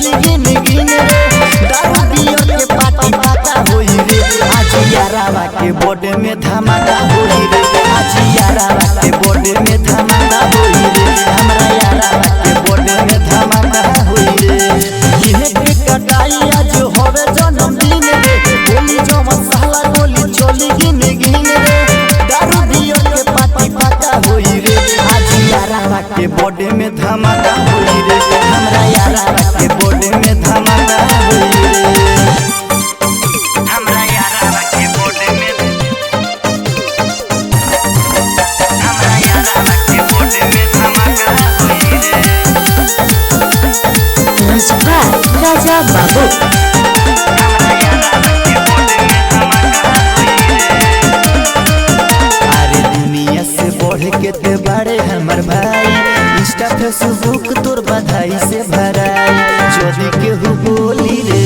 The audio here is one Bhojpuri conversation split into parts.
चली गिन गिन रे दारू पियो के पार्टी पाता होई रे आज यारावा के बॉडी में धमाका होई रे आज यारावा के बॉडी में धमाका होई रे हमरा यारावा के बॉडी में धमाका होई रे इहे के कटाई आज होवे जन्मदिन रे बोली जो मसाला गोली चली गिन गिन रे दारू पियो के पार्टी पाता होई रे आज यारावा के बॉडी में धमाका होई रे हमरा यारावा के बॉडी में धमाका होई रे हमरा यारावा के बॉडी में हमरा यारावा के बॉडी में धमाका होई रे राजा बाबू हमरा यारावा के बॉडी में धमाका होई रे अरे दुनिया से बढ़ के ते बड़े हमर भाई इंस्टा फेसबुक तोर बधाई से भराई जदी केहू बोली रे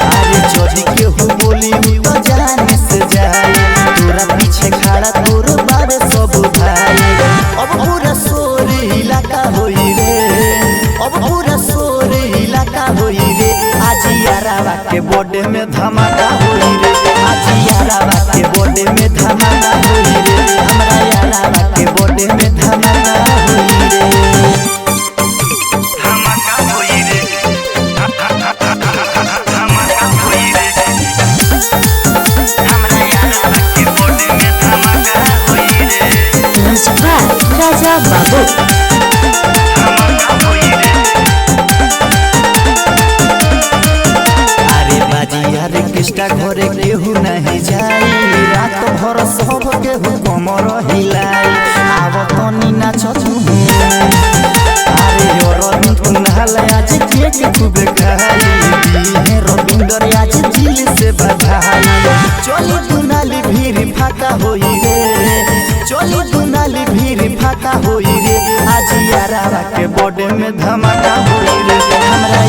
अरे जदी केहू बोली तो जाने से जाई तोरा पीछे खड़ा तोर बारे सब भाई अब पूरा सोर इलाका होई रे अब पूरा सोर इलाका होई रे आज यारावा के बॉडी में धमाका होई रे आज यारावा के बॉडी में धमाका होई रे हमरा यारावा के बॉडी में धमाका होई रे धमाका होई रे धमाका होई रे हमरा यारावा के बॉडी में धमाका होई रे राजा बाबू धमाका होई रे अरे बाजी यार किस्टा घरे केहू नहीं जाई रात भर सब केहू कमर हिलाई आव तनी नाच तू अरे रविंद्र कुनाल आज केक खूब खाई हे रविंद्र आज दिल से बधाई चली दुनाली भीड़ फाका होई रे चली दुनाली भीड़ फाका होई रे आज यारावा के बॉडी में धमाका होई रे हमरा